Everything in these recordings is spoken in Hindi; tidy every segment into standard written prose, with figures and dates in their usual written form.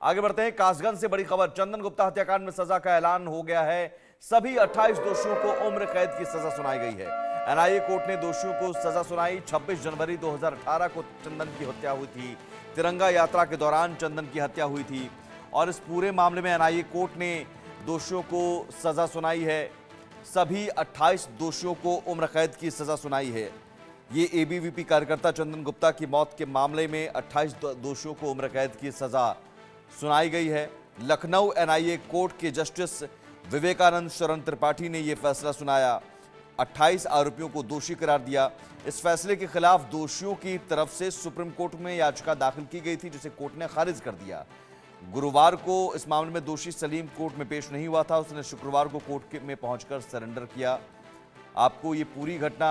आगे बढ़ते हैं। कासगंज से बड़ी खबर, चंदन गुप्ता हत्याकांड में सजा का ऐलान हो गया है। सभी 28 दोषियों को उम्र कैद की सजा सुनाई गई है। एनआईए कोर्ट ने दोषियों को सजा सुनाई। 26 जनवरी 2018 को चंदन की हत्या हुई थी। तिरंगा यात्रा के दौरान चंदन की हत्या हुई थी और इस पूरे मामले में एनआईए कोर्ट ने दोषियों को सजा सुनाई है। सभी 28 दोषियों को उम्र कैद की सजा सुनाई है। ये एबीवीपी कार्यकर्ता चंदन गुप्ता की मौत के मामले में 28 दोषियों को उम्र कैद की सजा सुनाई गई है। लखनऊ एनआईए कोर्ट के जस्टिस विवेकानंद शरण त्रिपाठी ने यह फैसला सुनाया। 28 आरोपियों को दोषी करार दिया। इस फैसले के खिलाफ दोषियों की तरफ से सुप्रीम कोर्ट में याचिका दाखिल की गई थी, जिसे कोर्ट ने खारिज कर दिया। गुरुवार को इस मामले में दोषी सलीम कोर्ट में पेश नहीं हुआ था। उसने शुक्रवार को कोर्ट में पहुंचकर सरेंडर किया। आपको ये पूरी घटना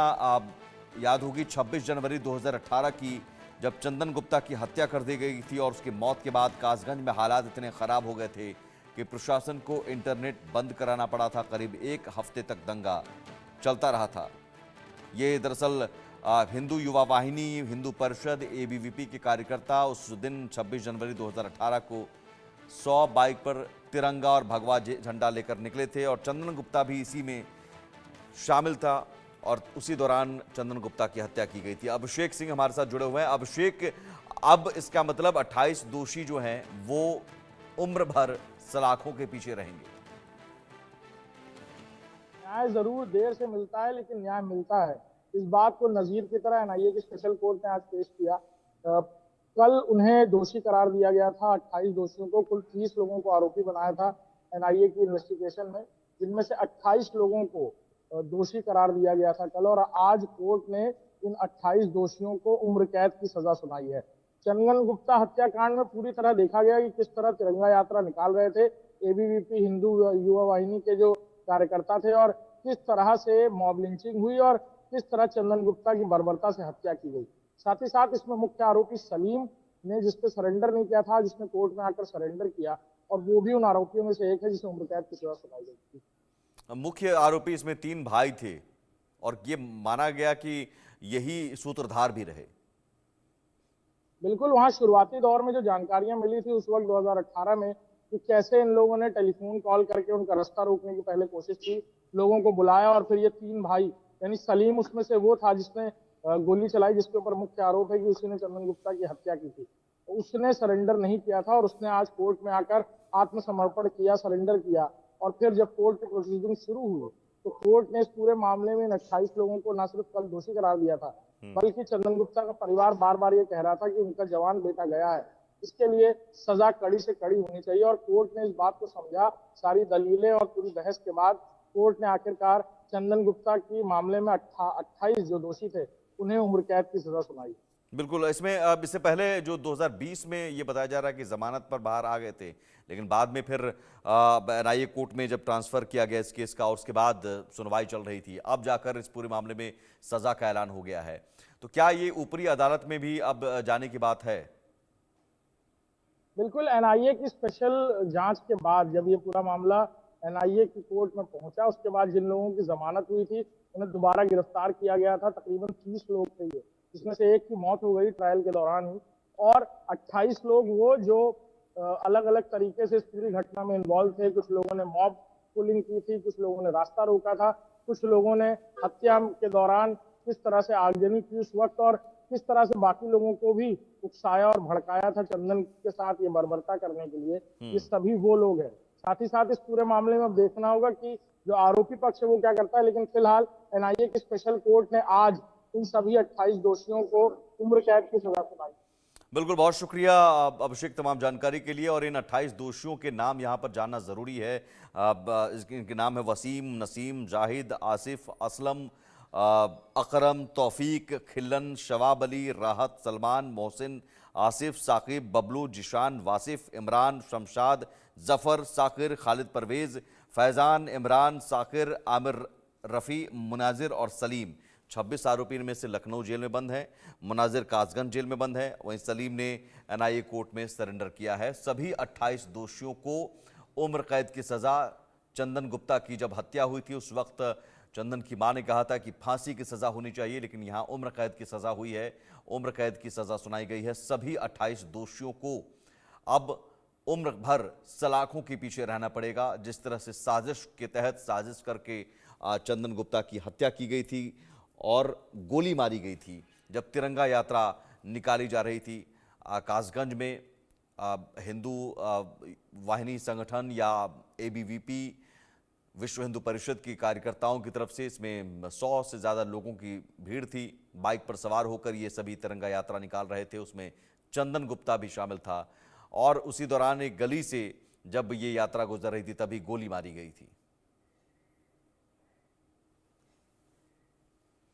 याद होगी 26 जनवरी 2018 की, जब चंदन गुप्ता की हत्या कर दी गई थी और उसकी मौत के बाद कासगंज में हालात इतने खराब हो गए थे कि प्रशासन को इंटरनेट बंद कराना पड़ा था। करीब एक हफ्ते तक दंगा चलता रहा था। ये दरअसल हिंदू युवा वाहिनी, हिंदू परिषद, एबीवीपी के कार्यकर्ता उस दिन 26 जनवरी 2018 को 100 बाइक पर तिरंगा और भगवा झंडा लेकर निकले थे और चंदन गुप्ता भी इसी में शामिल था और उसी दौरान चंदन गुप्ता की हत्या की गई थी। अभिषेक सिंह हमारे साथ जुड़े हुए हैं। अभिषेक, अब इसका मतलब 28 दोषी जो हैं वो उम्र भर सलाखों के पीछे रहेंगे। न्याय जरूर देर से मिलता है, लेकिन न्याय मिलता है। इस बात को नजीर की तरह एनआईए की स्पेशल कोर्ट ने आज पेश किया। कल उन्हें दोषी करार दिया गया था। 28 दोषियों को, कुल 30 लोगों को आरोपी बनाया था एनआईए की इन्वेस्टिगेशन में, जिनमें से 28 लोगों को दोषी करार दिया गया था कल, और आज कोर्ट ने इन 28 दोषियों को उम्र कैद की सजा सुनाई है। चंदन गुप्ता हत्याकांड में पूरी तरह देखा गया कि किस तरह तिरंगा यात्रा निकाल रहे थे एबीवीपी हिंदू युवा वाहिनी के जो कार्यकर्ता थे, और किस तरह से मॉब लिंचिंग हुई और किस तरह चंदन गुप्ता की बर्बरता से हत्या की गई। साथ ही साथ इसमें मुख्य आरोपी सलीम ने, जिसने सरेंडर नहीं किया था, जिसने कोर्ट में आकर सरेंडर किया, और वो भी उन आरोपियों में से एक है जिसे उम्र कैद की सजा सुनाई गई थी। मुख्य आरोपी इसमें 3 भाई थे और ये माना गया कि यही सूत्रधार भी रहे। बिल्कुल, वहां शुरुआती दौर में जो जानकारियां मिली थी उस वक्त 2018 में, कि कैसे इन लोगों ने टेलीफोन कॉल करके उनका रास्ता रोकने की पहले कोशिश की, लोगों को बुलाया, और फिर ये 3 भाई, यानी सलीम उसमें से वो था जिसने गोली चलाई, जिसके ऊपर मुख्य आरोप है कि उसी ने चंदन गुप्ता की हत्या की थी। उसने सरेंडर नहीं किया था और उसने आज कोर्ट में आकर आत्मसमर्पण किया, सरेंडर किया। और फिर जब कोर्ट की प्रोसीडिंग शुरू हुई तो कोर्ट ने इस पूरे मामले में 28 लोगों को न सिर्फ कल दोषी करार दिया था, बल्कि चंदन गुप्ता का परिवार बार बार ये कह रहा था कि उनका जवान बेटा गया है, इसके लिए सजा कड़ी से कड़ी होनी चाहिए। और कोर्ट ने इस बात को समझा। सारी दलीलें और पूरी बहस के बाद कोर्ट ने आखिरकार चंदन गुप्ता की मामले में 28 जो दोषी थे उन्हें उम्र कैद की सजा सुनाई। बिल्कुल, इसमें अब इससे पहले जो 2020 में ये बताया जा रहा है कि जमानत पर बाहर आ गए थे, लेकिन बाद में फिर एनआईए कोर्ट में जब ट्रांसफर किया गया इस केस का और उसके बाद सुनवाई चल रही थी, अब जाकर इस पूरे मामले में सजा का ऐलान हो गया है। तो क्या ये ऊपरी अदालत में भी अब जाने की बात है? बिल्कुल, एनआईए की स्पेशल जांच के बाद जब ये पूरा मामला एनआईए की कोर्ट में पहुंचा, उसके बाद जिन लोगों की जमानत हुई थी उन्हें दोबारा गिरफ्तार किया गया था। तकरीबन 30 लोग थे ये, जिसमें से एक की मौत हो गई ट्रायल के दौरान ही, और 28 लोग वो जो अलग अलग तरीके से इस पूरी घटना में इन्वॉल्व थे। कुछ लोगों ने मॉब पुलिंग की थी, कुछ लोगों ने रास्ता रोका था, कुछ लोगों ने हत्या के दौरान किस तरह से आगजनी की उस वक्त, और किस तरह से बाकी लोगों को भी उकसाया और भड़काया था चंदन के साथ ये बर्बरता करने के लिए, ये सभी वो लोग हैं। साथ ही साथ इस पूरे मामले में अब देखना होगा कि जो आरोपी पक्ष है वो क्या करता है, लेकिन फिलहाल एनआईए की स्पेशल कोर्ट ने आज इन सभी 28 दोषियों को उम्र कैद की सजा सुनाई। बिल्कुल, बहुत शुक्रिया अभिषेक तमाम जानकारी के लिए। और इन 28 दोषियों के नाम यहाँ पर जानना ज़रूरी है। इनके नाम है वसीम, नसीम, जाहिद, आसिफ, असलम, अकरम, तौफीक, खिल्लन, शवाब अली, राहत, सलमान, मोहसिन, आसिफ, साकिब, बबलू, जिशान, वासिफ, इमरान, शमशाद, जफ़र, साकिर, खालिद परवेज़, फैज़ान, इमरान, साकिर, आमिर, रफ़ी, मुनाजिर और सलीम। 26 आरोपी इनमें से लखनऊ जेल में बंद हैं, मुनाजिर कासगंज जेल में बंद है, वहीं सलीम ने एनआईए कोर्ट में सरेंडर किया है। सभी 28 दोषियों को उम्र कैद की सज़ा, चंदन गुप्ता की जब हत्या हुई थी उस वक्त चंदन की मां ने कहा था कि फांसी की सज़ा होनी चाहिए, लेकिन यहाँ उम्र कैद की सज़ा हुई है, उम्र कैद की सज़ा सुनाई गई है। सभी 28 दोषियों को अब उम्र भर सलाखों के पीछे रहना पड़ेगा। जिस तरह से साजिश के तहत साजिश करके चंदन गुप्ता की हत्या की गई थी और गोली मारी गई थी जब तिरंगा यात्रा निकाली जा रही थी कासगंज में। हिंदू वाहिनी संगठन या एबीवीपी विश्व हिंदू परिषद की कार्यकर्ताओं की तरफ से इसमें 100 से ज़्यादा लोगों की भीड़ थी। बाइक पर सवार होकर ये सभी तिरंगा यात्रा निकाल रहे थे, उसमें चंदन गुप्ता भी शामिल था। और उसी दौरान एक गली से जब ये यात्रा गुजर रही थी तभी गोली मारी गई थी।